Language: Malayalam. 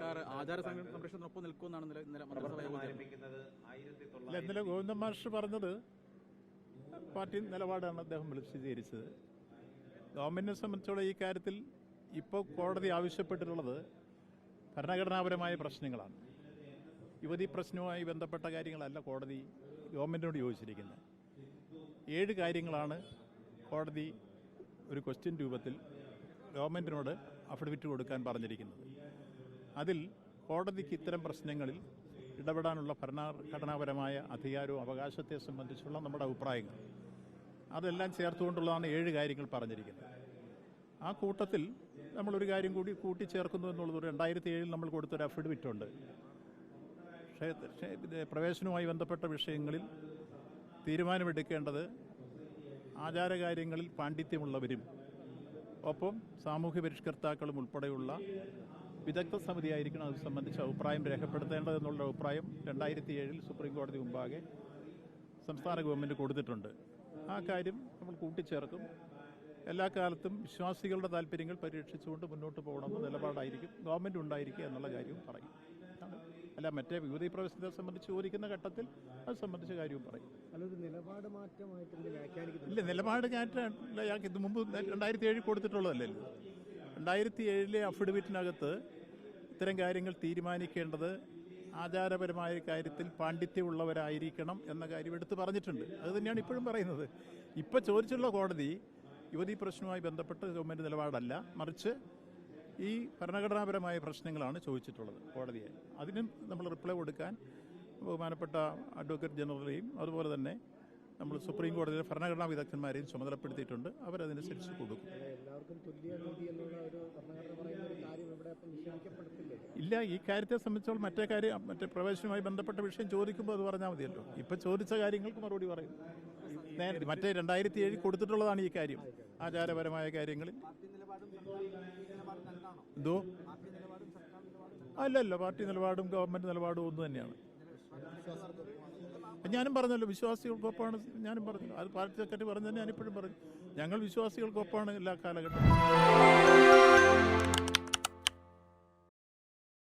സർക്കാർ ആചാര സംരക്ഷണത്തിനൊപ്പം നിൽക്കുമെന്നാണ് ഇന്നലെ മന്ത്രിസഭ ഇന്നലെ ഗോവിന്ദൻ മാസ്റ്റർ പറഞ്ഞത് പാർട്ടി നിലപാടാണ് അദ്ദേഹം വിശദീകരിച്ചത്. ഗവൺമെന്റിനെ സംബന്ധിച്ചോളം ഈ കാര്യത്തിൽ ഇപ്പോൾ കോടതി ആവശ്യപ്പെട്ടിട്ടുള്ളത് ഭരണഘടനാപരമായ പ്രശ്നങ്ങളാണ്. യുവതി പ്രശ്നവുമായി ബന്ധപ്പെട്ട കാര്യങ്ങളല്ല കോടതി ഗവൺമെന്റിനോട് ചോദിച്ചിരിക്കുന്നത്. 7 കാര്യങ്ങളാണ് കോടതി ഒരു ക്വസ്റ്റ്യൻ രൂപത്തിൽ ഗവൺമെന്റിനോട് അഫിഡവിറ്റ് കൊടുക്കാൻ പറഞ്ഞിരിക്കുന്നത്. അതിൽ കോടതിക്ക് ഇത്തരം പ്രശ്നങ്ങളിൽ ഇടപെടാനുള്ള ഭരണഘടനാപരമായ അധികാരവും അവകാശത്തെ സംബന്ധിച്ചുള്ള നമ്മുടെ അഭിപ്രായങ്ങൾ അതെല്ലാം ചേർത്തുകൊണ്ടുള്ളതാണ് 7 കാര്യങ്ങൾ പറഞ്ഞിരിക്കുന്നത്. ആ കൂട്ടത്തിൽ നമ്മളൊരു കാര്യം കൂടി കൂട്ടിച്ചേർക്കുന്നു എന്നുള്ളത് 2007 നമ്മൾ കൊടുത്തൊരു അഫിഡവിറ്റ് ഉണ്ട്. പ്രവേശനവുമായി ബന്ധപ്പെട്ട വിഷയങ്ങളിൽ തീരുമാനമെടുക്കേണ്ടത് ആചാരകാര്യങ്ങളിൽ പാണ്ഡിത്യമുള്ളവരും ഒപ്പം സാമൂഹ്യ പരിഷ്കർത്താക്കളും ഉൾപ്പെടെയുള്ള വിദഗ്ധ സമിതിയായിരിക്കണം അത് സംബന്ധിച്ച് അഭിപ്രായം രേഖപ്പെടുത്തേണ്ടതെന്നുള്ള അഭിപ്രായം 2007 സുപ്രീം കോടതി മുമ്പാകെ സംസ്ഥാന ഗവൺമെൻറ് കൊടുത്തിട്ടുണ്ട്. ആ കാര്യം നമ്മൾ കൂട്ടിച്ചേർക്കും. എല്ലാ കാലത്തും വിശ്വാസികളുടെ താല്പര്യങ്ങൾ പരിരക്ഷിച്ചുകൊണ്ട് മുന്നോട്ട് പോകണമെന്ന നിലപാടായിരിക്കും ഗവൺമെൻറ് ഉണ്ടായിരിക്കുക എന്നുള്ള കാര്യവും പറയും. അല്ല, മറ്റേ യുവതി പ്രവേശനത്തെ സംബന്ധിച്ച് ചോദിക്കുന്ന ഘട്ടത്തിൽ അത് സംബന്ധിച്ച കാര്യവും പറയും. ഇല്ല, നിലപാട് മാറ്റമില്ല. ഇത് മുമ്പ് 2007 കൊടുത്തിട്ടുള്ളതല്ലല്ലോ. 2007 അഫിഡവിറ്റിനകത്ത് ഇത്തരം കാര്യങ്ങൾ തീരുമാനിക്കേണ്ടത് ആചാരപരമായ കാര്യത്തിൽ പാണ്ഡിത്യമുള്ളവരായിരിക്കണം എന്ന കാര്യം എടുത്ത് പറഞ്ഞിട്ടുണ്ട്. അത് തന്നെയാണ് ഇപ്പോഴും പറയുന്നത്. ഇപ്പം ചോദിച്ചുള്ള കോടതി യുവതി പ്രശ്നവുമായി ബന്ധപ്പെട്ട് ഗവൺമെൻറ് നിലപാടല്ല, മറിച്ച് ഈ ഭരണഘടനാപരമായ പ്രശ്നങ്ങളാണ് ചോദിച്ചിട്ടുള്ളത് കോടതിയെ. അതിനും നമ്മൾ റിപ്ലൈ കൊടുക്കാൻ ബഹുമാനപ്പെട്ട അഡ്വക്കേറ്റ് ജനറലെയും അതുപോലെ തന്നെ നമ്മൾ സുപ്രീം കോടതിയിലെ ഭരണഘടനാ വിദഗ്ധന്മാരെയും ചുമതലപ്പെടുത്തിയിട്ടുണ്ട്. അവരതനുസരിച്ച് കൊടുക്കും. ഇല്ല, ഈ കാര്യത്തെ സംബന്ധിച്ചോളം മറ്റേ പ്രവേശനവുമായി ബന്ധപ്പെട്ട വിഷയം ചോദിക്കുമ്പോൾ അത് പറഞ്ഞാൽ മതിയല്ലോ. ഇപ്പം ചോദിച്ച കാര്യങ്ങൾക്ക് മറുപടി പറയും. മറ്റേ 2007 കൊടുത്തിട്ടുള്ളതാണ് ഈ കാര്യം. ആചാരപരമായ കാര്യങ്ങളിൽ എന്തോ അല്ലല്ലോ, പാർട്ടി നിലപാടും ഗവൺമെന്റ് നിലപാടും ഒന്ന് തന്നെയാണ്. ഞാനും പറഞ്ഞല്ലോ വിശ്വാസികൾക്കൊപ്പമാണ്. ഞാനും പറഞ്ഞു, അത് പാർട്ടി സെക്രട്ടറി പറഞ്ഞു തന്നെ ഞാനിപ്പോഴും പറഞ്ഞു, ഞങ്ങൾ വിശ്വാസികൾക്കൊപ്പമാണ് എല്ലാ കാലഘട്ടവും.